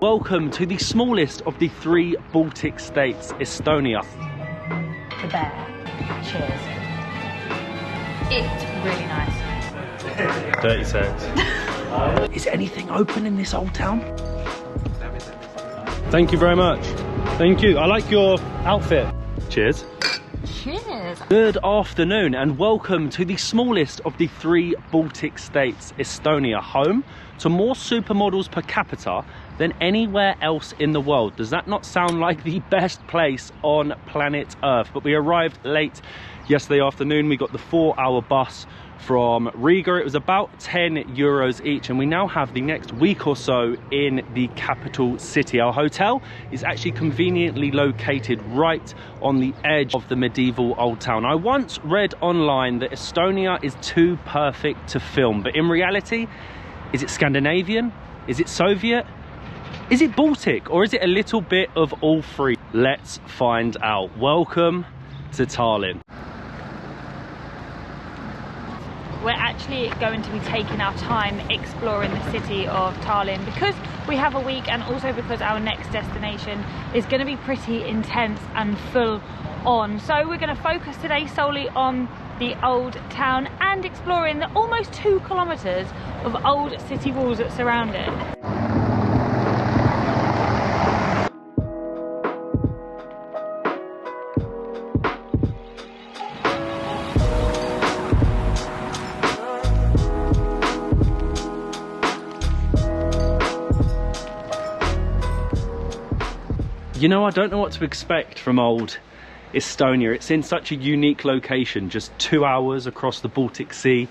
Welcome to the smallest of the 3 Baltic states, Estonia. The bear. Cheers. It's really nice. 30 seconds. Is anything open in this old town? Thank you very much. Thank you. I like your outfit. Cheers. Cheers. Good afternoon and welcome to the smallest of the 3 Baltic states, Estonia, home to more supermodels per capita than anywhere else in the world. Does that not sound like the best place on planet Earth? But we arrived late yesterday afternoon. We got the 4-hour bus from Riga. It was about 10 euros each, and we now have the next week or so in the capital city. Our hotel is actually conveniently located right on the edge of the medieval old town. I once read online that Estonia is too perfect to film, but in reality, is it Scandinavian? Is it Soviet? Is it Baltic? Or is it a little bit of all three? Let's find out. Welcome to Tallinn. We're actually going to be taking our time exploring the city of Tallinn because we have a week, and also because our next destination is going to be pretty intense and full on. So we're going to focus today solely on the old town and exploring the almost 2 kilometers of old city walls that surround it. You know, I don't know what to expect from old Estonia. It's in such a unique location, just 2 hours across the Baltic Sea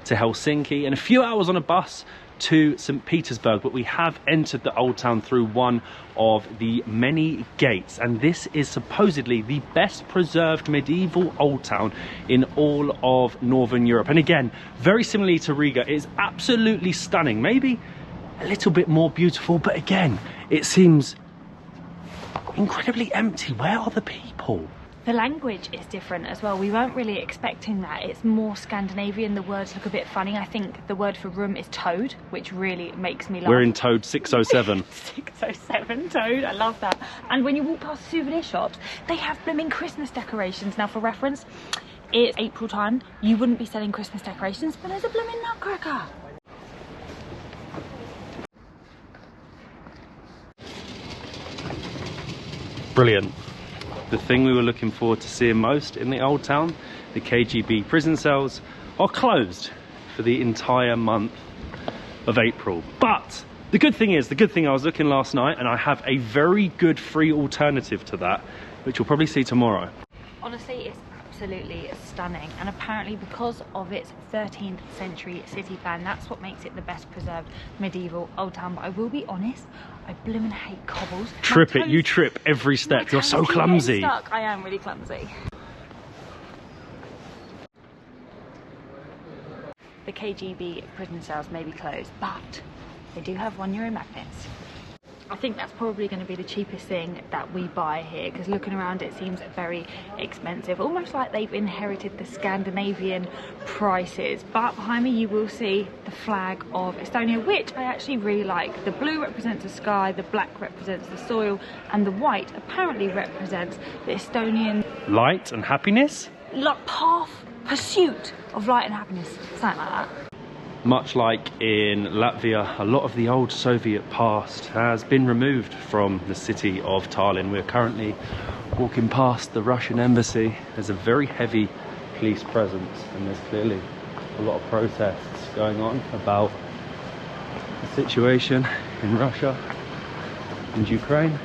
to Helsinki and a few hours on a bus to St. Petersburg. But we have entered the old town through one of the many gates, and this is supposedly the best preserved medieval old town in all of Northern Europe. And again, very similarly to Riga, it is absolutely stunning, maybe a little bit more beautiful, but again, it seems incredibly empty. Where are the people? The language is different as well. We weren't really expecting that. It's more Scandinavian. The words look a bit funny. I think the word for room is toad, which really makes me laugh. We're in Toad 607. 607 Toad, I love that. And when you walk past souvenir shops, they have blooming Christmas decorations. Now, for reference, it's April time. You wouldn't be selling Christmas decorations, but there's a blooming nutcracker. Brilliant. The thing we were looking forward to seeing most in the old town, the KGB prison cells, are closed for the entire month of April. But the good thing I was looking last night and I have a very good free alternative to that, which you'll probably see tomorrow. Honestly, it's absolutely stunning, and apparently because of its 13th century city plan, that's what makes it the best preserved medieval old town. But I will be honest, I bloomin' hate cobbles. Trip it, you trip every step. You're so clumsy. Stuck. I am really clumsy. The KGB prison cells may be closed, but they do have €1 magnets. I think that's probably going to be the cheapest thing that we buy here, because looking around it seems very expensive, almost like they've inherited the Scandinavian prices. But behind me you will see the flag of Estonia, which I actually really like. The blue represents the sky, the black represents the soil, and the white apparently represents the Estonian light and happiness? Pursuit of light and happiness, something like that. Much like in Latvia, a lot of the old Soviet past has been removed from the city of Tallinn. We're currently walking past the Russian embassy. There's a very heavy police presence, and there's clearly a lot of protests going on about the situation in Russia and Ukraine.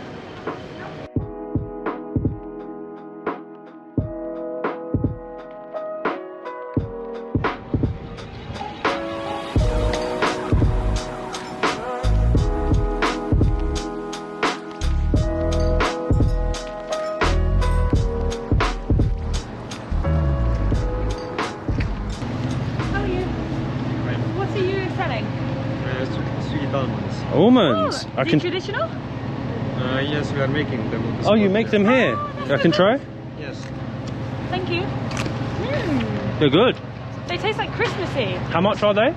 Almonds. Oh, traditional? Yes, we are making them. Oh, you make them here? I can try? Yes. Thank you. They're good. They taste like Christmassy. How much are they?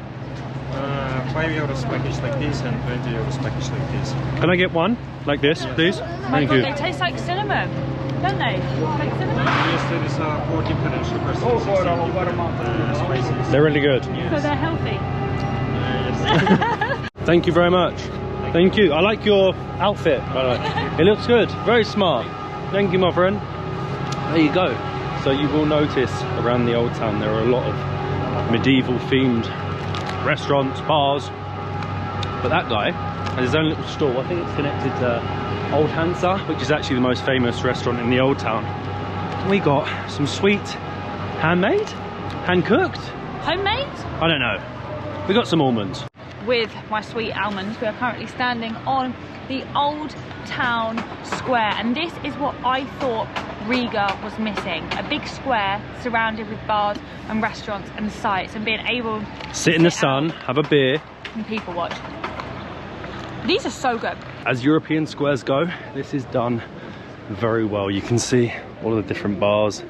5 euros package like this and 20 euros package like this. Can I get one like this, please? Thank you. They taste like cinnamon, don't they? Like cinnamon? Yes, there is 4 different sugars and 16 different spices. They're really good. So they're healthy. Yes. Thank you very much. Thank you. I like your outfit, by the way. It looks good. Very smart. Thank you, my friend. There you go. So you will notice around the old town there are a lot of medieval themed restaurants, bars. But that guy has his own little stall. I think it's connected to Old Hansa, which is actually the most famous restaurant in the old town. We got some sweet handmade, hand cooked. Homemade? I don't know. We got some almonds. With my sweet almonds, we are currently standing on the old town square, and this is what I thought Riga was missing. A big square surrounded with bars and restaurants and sites, and being able to sit in the sun, have a beer, and people watch. These are so good. As European squares go, this is done very well. You can see all of the different bars,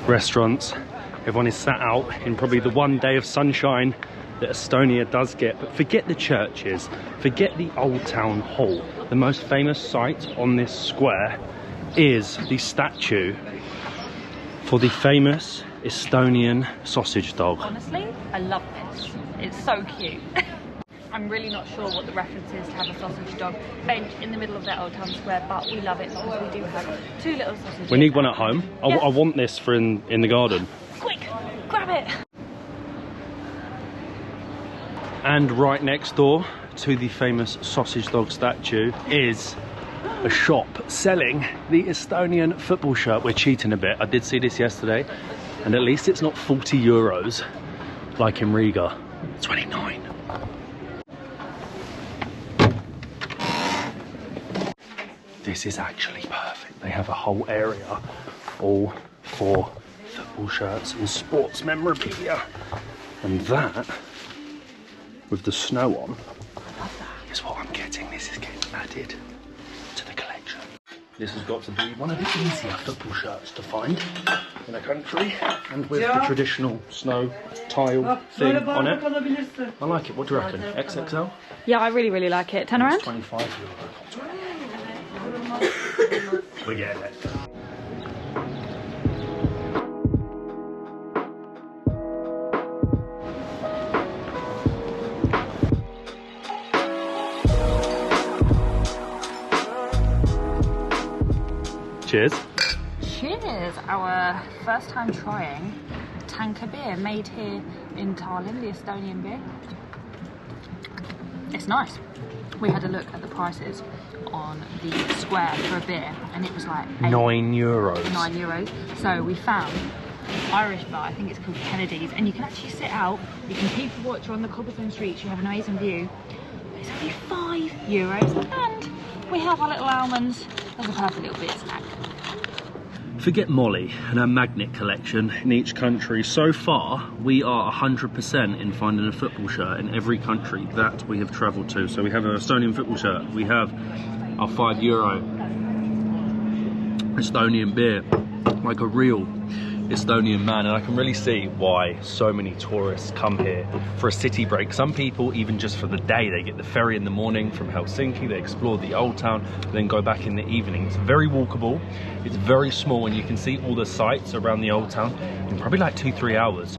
restaurants. Everyone is sat out in probably the one day of sunshine that Estonia does get. But forget the churches, forget the old town hall. The most famous site on this square is the statue for the famous Estonian sausage dog. Honestly, I love this. It's so cute. I'm really not sure what the reference is to have a sausage dog bench in the middle of that old town square, but we love it because we do have 2 little sausages. We need one at home. Yeah. I want this for in the garden. Quick, grab it. And right next door to the famous sausage dog statue is a shop selling the Estonian football shirt. We're cheating a bit. I did see this yesterday, and at least it's not 40 euros like in Riga. 29. This is actually perfect. They have a whole area all for football shirts and sports memorabilia. And that, with the snow on, is what I'm getting. This is getting added to the collection. This has got to be one of the easier football shirts to find in a country, and with the traditional snow tile thing on it. I like it. What do you reckon? XXL? Yeah, I really, really like it. Turn around. It's 25 euro. We get it. Cheers. Cheers. Our first time trying tanker beer made here in Tallinn, the Estonian beer. It's nice. We had a look at the prices on the square for a beer, and it was like €9. €9. So we found an Irish bar, I think it's called Kennedy's, and you can actually sit out, you can people watch on the cobblestone streets, you have an amazing view. It's only €5, and we have our little almonds as a perfect little beer snack. Forget Molly and her magnet collection in each country. So far, we are 100% in finding a football shirt in every country that we have travelled to. So we have an Estonian football shirt, we have our €5 Estonian beer, like a real Estonian man, and I can really see why so many tourists come here for a city break. Some people even just for the day. They get the ferry in the morning from Helsinki, they explore the old town, then go back in the evening. It's very walkable, it's very small, and you can see all the sights around the old town in probably like 2-3 hours.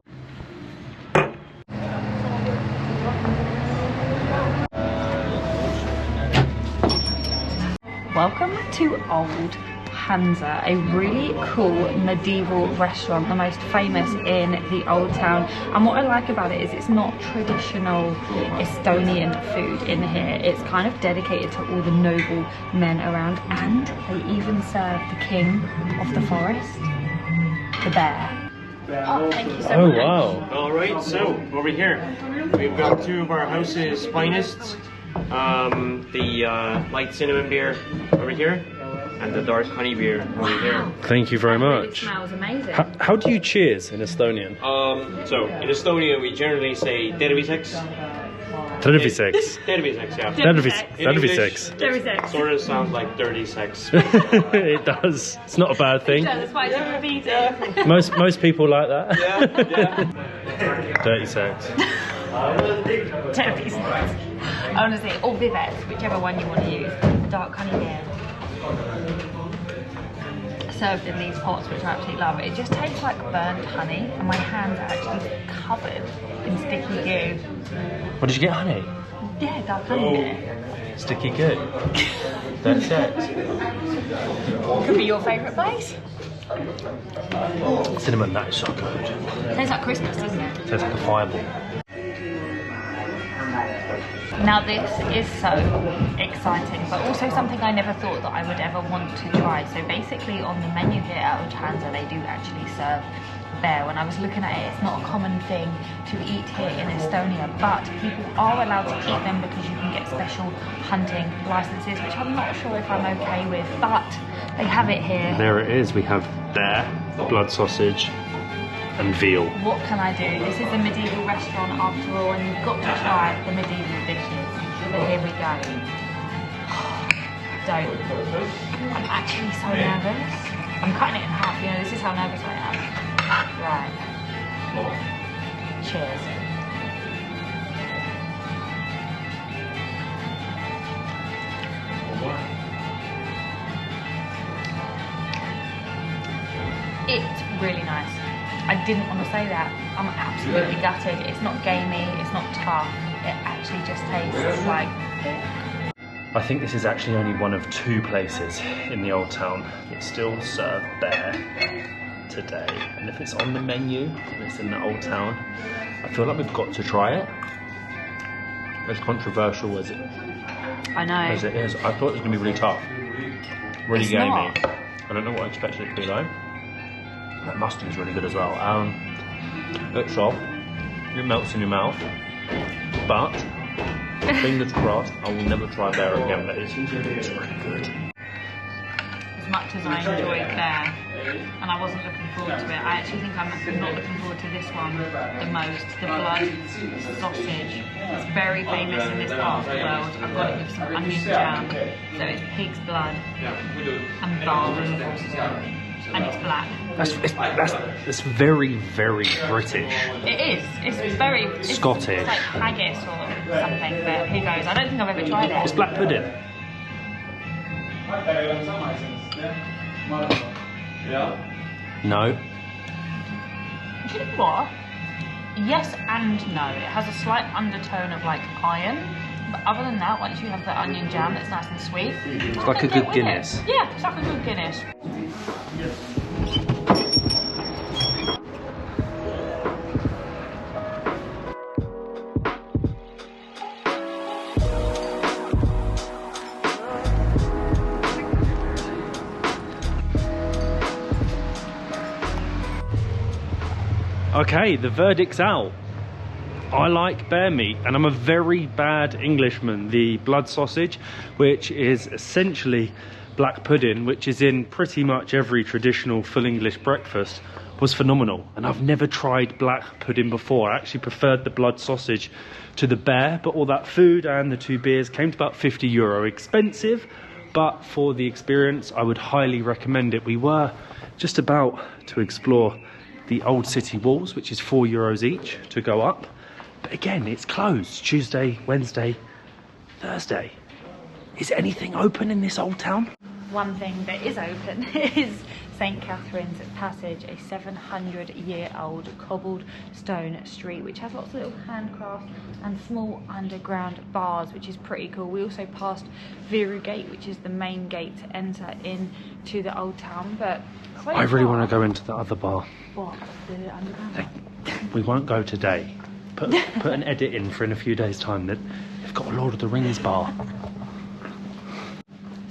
Welcome to Old Hansa, a really cool medieval restaurant, the most famous in the old town. And what I like about it is it's not traditional Estonian food in here. It's kind of dedicated to all the noble men around, and they even serve the king of the forest, the bear. Oh, thank you so much. Wow. All right, so over here we've got 2 of our house's finest. The light cinnamon beer over here, and the dark honey beer over here. Thank you very That really much. smells amazing. How do you cheers in Estonian? So in Estonia we generally say terviseks. Terviseks. Terviseks, yeah. Terviseks. It sort of sounds like dirty sex. It does. It's not a bad thing. That's why it's repeated. Most people like that. Yeah. Dirty sex. Don't be smart. Honestly, or Vivets, whichever one you want to use. Dark honey beer. Served in these pots, which I absolutely love. It just tastes like burnt honey, and my hands are actually covered in sticky goo. What did you get, honey? Yeah, dark honey beer. Sticky goo. That's it. Could be your favourite place. Cinnamon, that is so good. Tastes like Christmas, doesn't it? Tastes like a fireball. Now this is so exciting, but also something I never thought that I would ever want to try. So basically on the menu here at Lufthansa, they do actually serve bear. When I was looking at it, it's not a common thing to eat here in Estonia, but people are allowed to eat them because you can get special hunting licenses, which I'm not sure if I'm okay with, but they have it here. There it is. We have bear, blood sausage, and veal. What can I do? This is a medieval restaurant after all, and you've got to try the medieval dishes. But here we go. Don't. I'm actually so nervous. I'm cutting it in half, you know, this is how nervous I am. Right. Cheers. It's really nice. I didn't want to say that. I'm absolutely gutted. It's not gamey, it's not tough. It actually just tastes like... I think this is actually only one of 2 places in the old town that still serve bear today. And if it's on the menu and it's in the old town, I feel like we've got to try it. As controversial as it is, I thought it was going to be really tough. Really gamey. Not. I don't know what I expected it to be though. That mustard is really good as well. It's soft, it melts in your mouth, but fingers crossed, I will never try bear again, but it's really good. As much as I enjoyed bear, and I wasn't looking forward to it, I actually think I'm not looking forward to this one the most. The blood sausage. It's very famous in this part of the world. I've got it with some onion jam. So it's pig's blood and barley. And it's black. That's very, very British. It is. It's very... Scottish. It's like haggis or something, but who knows? I don't think I've ever tried it. It's black pudding. No. Do you know what? Yes and no. It has a slight undertone of like iron. But other than that, once you have the onion jam that's nice and sweet... It's like a good Guinness. Yeah, it's like a good Guinness. Okay, the verdict's out. I like bear meat, and I'm a very bad Englishman. The blood sausage, which is essentially black pudding, which is in pretty much every traditional full English breakfast, was phenomenal. And I've never tried black pudding before. I actually preferred the blood sausage to the bear, but all that food and the 2 beers came to about €50. Expensive, but for the experience, I would highly recommend it. We were just about to explore the old city walls, which is €4 each to go up. But again, it's closed Tuesday, Wednesday, Thursday. Is anything open in this old town? One thing that is open is St. Catherine's Passage, a 700-year-old cobbled stone street which has lots of little handcrafts and small underground bars, which is pretty cool. We also passed Viru Gate, which is the main gate to enter into the old town, but I really want to go into the other bar. What? The underground bar? We won't go today. Put an edit in for in a few days' time that they've got a Lord of the Rings bar.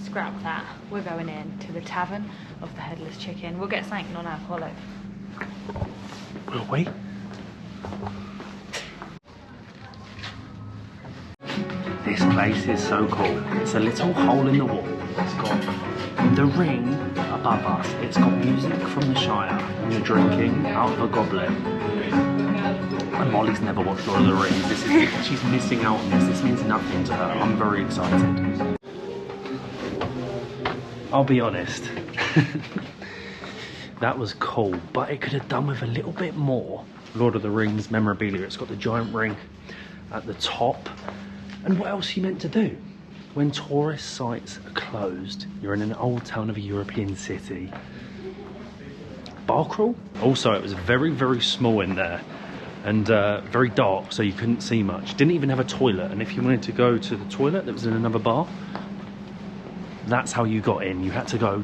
Scrap that. We're going in to the Tavern of the Headless Chicken. We'll get something non-alcoholic. Will we? This place is so cool. It's a little hole in the wall. It's got the ring above us. It's got music from the Shire, and you're drinking out of a goblet. And Molly's never watched Lord of the Rings. She's missing out on this. This means nothing to her. I'm very excited. I'll be honest. That was cool, but it could have done with a little bit more Lord of the Rings memorabilia. It's got the giant ring at the top. And what else are you meant to do? When tourist sites are closed, you're in an old town of a European city. Bar crawl? Also, it was very, very small in there and very dark, so you couldn't see much. Didn't even have a toilet, and if you wanted to go to the toilet that was in another bar, that's how you got in. You had to go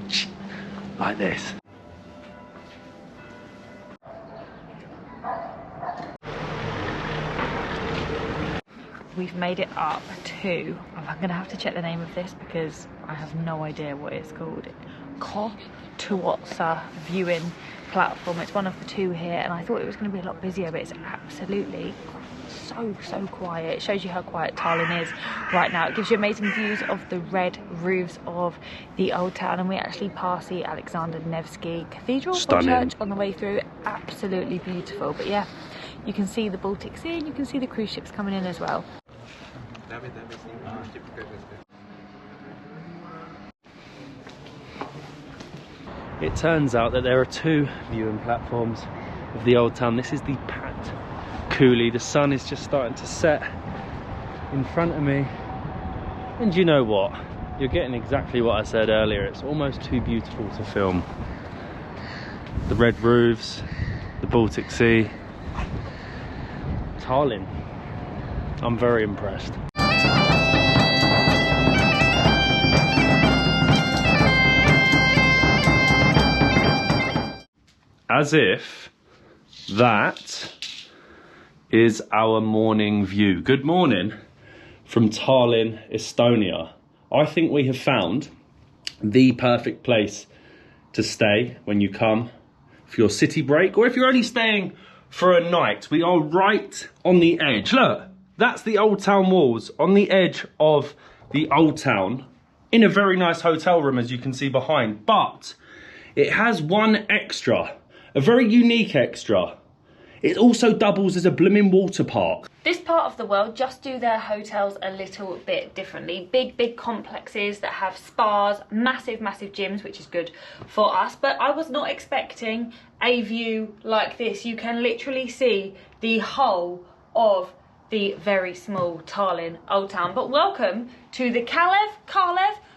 like this. We've made it up to, I'm going to have to check the name of this because I have no idea what it's called. Kotuotsa viewing platform. It's one of the two here, and I thought it was going to be a lot busier, but it's absolutely so quiet. It shows you how quiet Tallinn is right now. It gives you amazing views of the red roofs of the old town, and we actually pass the Alexander Nevsky Cathedral or church on the way through. Absolutely beautiful. But yeah, you can see the Baltics Sea and you can see the cruise ships coming in as well. It turns out that there are two viewing platforms of the old town. This is the Pat Cooley. The sun is just starting to set in front of me. And you know what? You're getting exactly what I said earlier. It's almost too beautiful to film. The red roofs, the Baltic Sea. Tallinn. I'm very impressed. As if that is our morning view. Good morning from Tallinn, Estonia. I think we have found the perfect place to stay when you come for your city break, or if you're only staying for a night. We are right on the edge. Look, that's the old town walls, on the edge of the old town, in a very nice hotel room, as you can see behind. But it has one extra. A very unique extra. It also doubles as a blooming water park. This part of the world just do their hotels a little bit differently. Big complexes that have spas, massive gyms, which is good for us. But I was not expecting a view like this. You can literally see the whole of the very small Tallinn Old Town. But welcome to the Kalev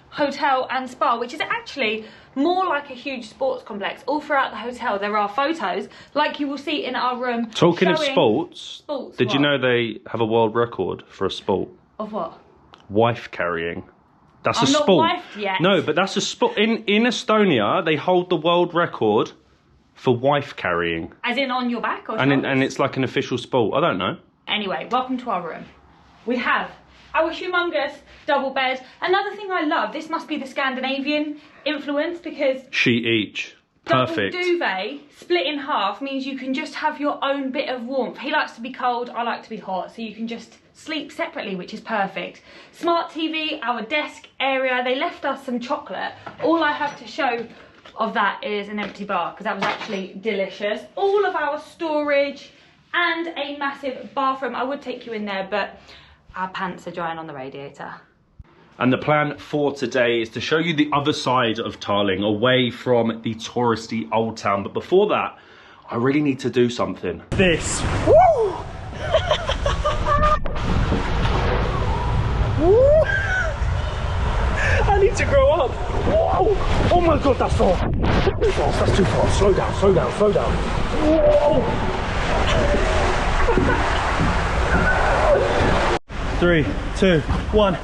Hotel and Spa, which is actually more like a huge sports complex. All throughout the hotel there are photos, like you will see in our room. Talking of sports, did what? you know they have a world record for a sport? Of what? Wife carrying. That's I'm a not sport. wifed yet. No, but that's a sport. In Estonia, they hold the world record for wife carrying. As in on your back or and it's like an official sport. I don't know. Anyway, welcome to our room. We have our humongous double bed. Another thing I love, this must be the Scandinavian influence, because sheet each. Perfect. Double duvet split in half means you can just have your own bit of warmth. He likes to be cold, I like to be hot, so you can just sleep separately, which is perfect. Smart TV, our desk area. They left us some chocolate. All I have to show of that is an empty bar, because that was actually delicious. All of our storage and a massive bathroom. I would take you in there, but our pants are drying on the radiator. And the plan for today is to show you the other side of Tallinn, away from the touristy old town. But before that, I really need to do something. This. Woo! Woo! I need to grow up. Whoa! Oh my God, that's too fast. That's too fast. Slow down, slow down, slow down. Whoa! 3, 2, 1.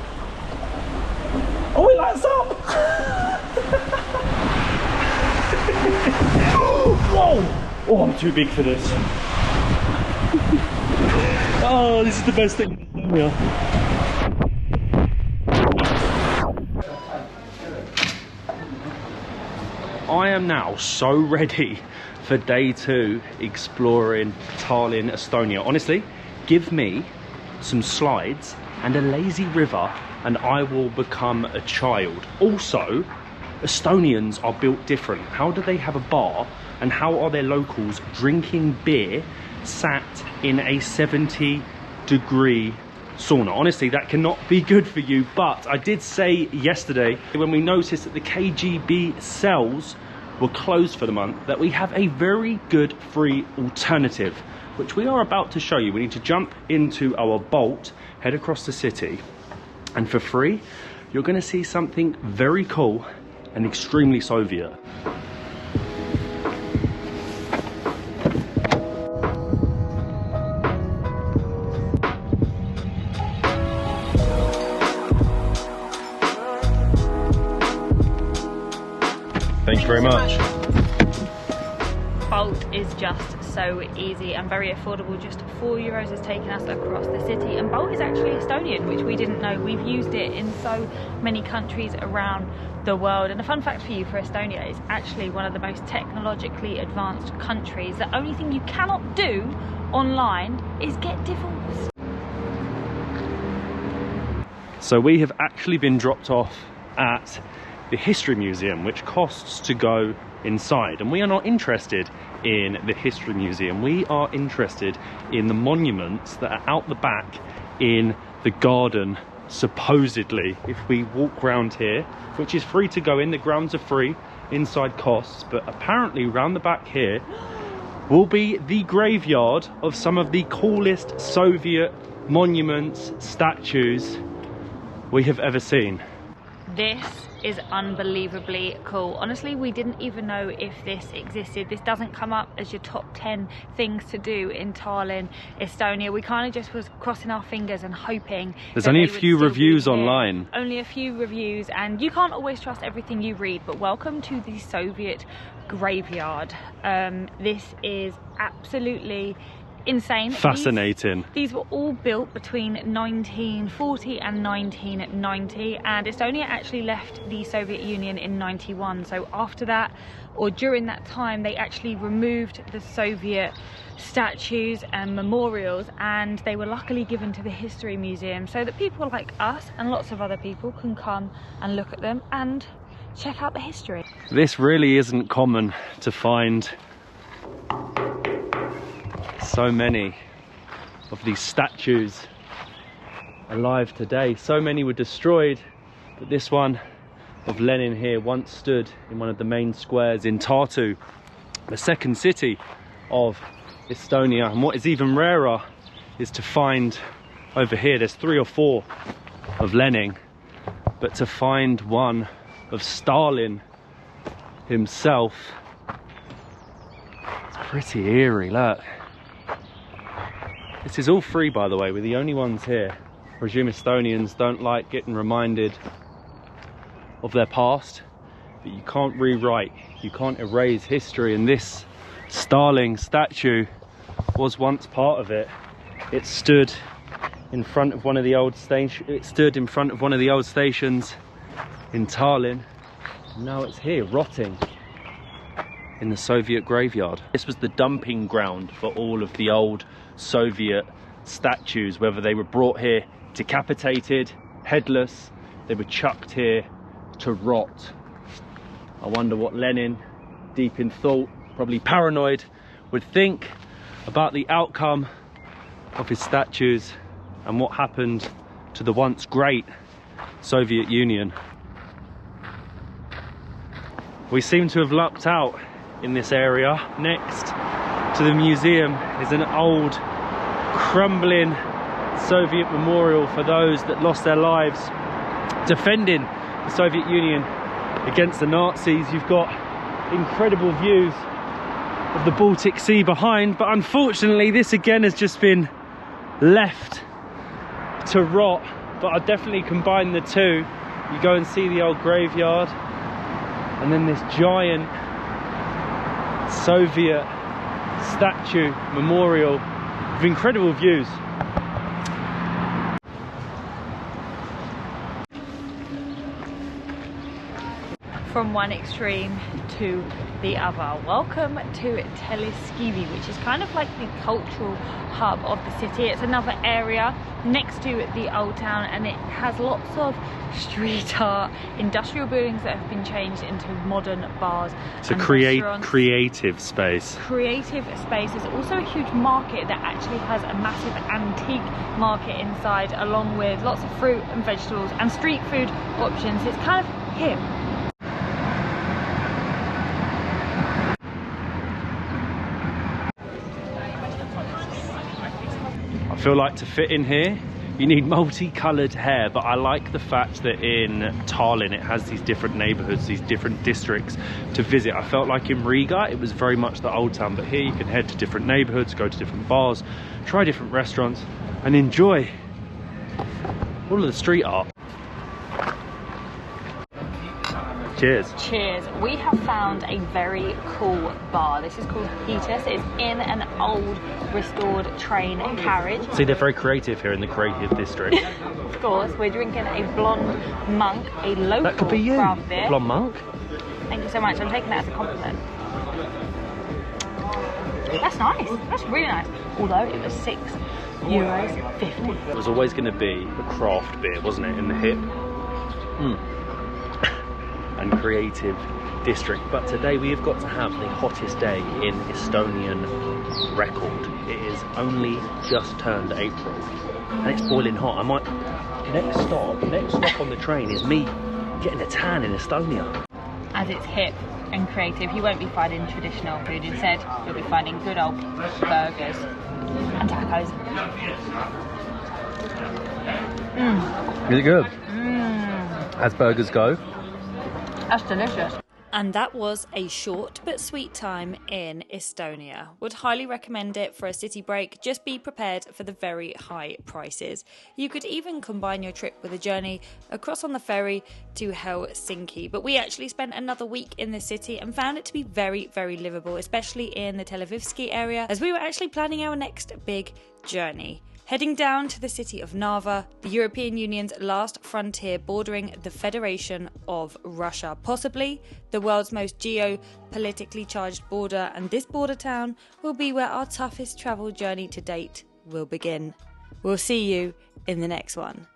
Oh, it lights up! Whoa! Oh, I'm too big for this. Oh, this is the best thing. Yeah. I am now so ready for day 2 exploring Tallinn, Estonia. Honestly, give me some slides and a lazy river and I will become a child. Also, Estonians are built different. How do they have a bar and how are their locals drinking beer sat in a 70-degree sauna? Honestly, that cannot be good for you. But I did say yesterday, when we noticed that the KGB cells were closed for the month, that we have a very good free alternative which we are about to show you. We need to jump into our Bolt, head across the city, and for free, you're going to see something very cool and extremely Soviet. Thank you very much. Bolt is just so easy and very affordable. Just €4 has taken us across the city, and Bolt is actually Estonian, which we didn't know. We've used it in so many countries around the world. And a fun fact for you for Estonia is actually one of the most technologically advanced countries. The only thing you cannot do online is get divorced. So we have actually been dropped off at the History Museum, which costs to go inside, and we are not interested in the History Museum. We are interested in the monuments that are out the back in the garden, supposedly. If we walk around here, which is free to go in, the grounds are free, inside costs, but apparently round the back here will be the graveyard of some of the coolest Soviet monuments, statues we have ever seen. This is unbelievably cool. Honestly, we didn't even know if this existed. This doesn't come up as your top 10 things to do in Tallinn, Estonia. We kind of just was crossing our fingers and hoping. There's only a few reviews online. Only a few reviews, and you can't always trust everything you read, but welcome to the Soviet graveyard. This is absolutely insane. Fascinating. These were all built between 1940 and 1990, and Estonia actually left the Soviet Union in 91. So after that, or during that time, they actually removed the Soviet statues and memorials, and they were luckily given to the History Museum so that people like us and lots of other people can come and look at them and check out the history. This really isn't common to find so many of these statues alive today. So many were destroyed, but this one of Lenin here once stood in one of the main squares in Tartu, the second city of Estonia. And what is even rarer is to find over here, there's 3 or 4 of Lenin, but to find one of Stalin himself, it's pretty eerie. Look. This is all free, by the way. We're the only ones here. I presume Estonians don't like getting reminded of their past, but you can't rewrite, you can't erase history, and this Stalin statue was once part of it. It stood in front of one of the old stations. It stood in front of one of the old stations in Tallinn. Now it's here, rotting in the Soviet graveyard. This was the dumping ground for all of the old Soviet statues, whether they were brought here decapitated, headless, they were chucked here to rot. I wonder what Lenin, deep in thought, probably paranoid, would think about the outcome of his statues and what happened to the once great Soviet Union. We seem to have lucked out in this area. Next to the museum is an old, crumbling Soviet memorial for those that lost their lives defending the Soviet Union against the Nazis. You've got incredible views of the Baltic Sea behind, but unfortunately this again has just been left to rot. But I definitely combine the two. You go and see the old graveyard, and then this giant Soviet statue memorial with incredible views. From one extreme to the other. Welcome to Teleskivi, which is kind of like the cultural hub of the city. It's another area next to the old town, and it has lots of street art, industrial buildings that have been changed into modern bars. It's a creative space. Creative space. There's also a huge market that actually has a massive antique market inside, along with lots of fruit and vegetables and street food options. It's kind of hip. feel like to fit in here, you need multicoloured hair, but I like the fact that in Tallinn it has these different neighbourhoods, these different districts to visit. I felt like in Riga it was very much the old town, but here you can head to different neighbourhoods, go to different bars, try different restaurants and enjoy all of the street art. Cheers. Cheers. We have found a very cool bar. This is called Peter's. It's in an old restored train carriage. See, they're very creative here in the creative district. Of course, we're drinking a blonde monk, a local That could be you. craft beer. Blonde monk. Thank you so much. I'm taking that as a compliment. That's nice. That's really nice. Although it was €6.50. It was always going to be a craft beer, wasn't it, in the hip and creative district. But today we have got to have the hottest day in Estonian record. It is only just turned April and it's boiling hot. I might, next stop on the train is me getting a tan in Estonia. As it's hip and creative, you won't be finding traditional food. Instead, you'll be finding good old burgers and tacos. Is it good? As burgers go. That's delicious. And that was a short but sweet time in Estonia. Would highly recommend it for a city break. Just be prepared for the very high prices. You could even combine your trip with a journey across on the ferry to Helsinki. But we actually spent another week in the city and found it to be very, very livable, especially in the Tel Avivski area, as we were actually planning our next big journey. Heading down to the city of Narva, the European Union's last frontier bordering the Federation of Russia, possibly the world's most geopolitically charged border, and this border town will be where our toughest travel journey to date will begin. We'll see you in the next one.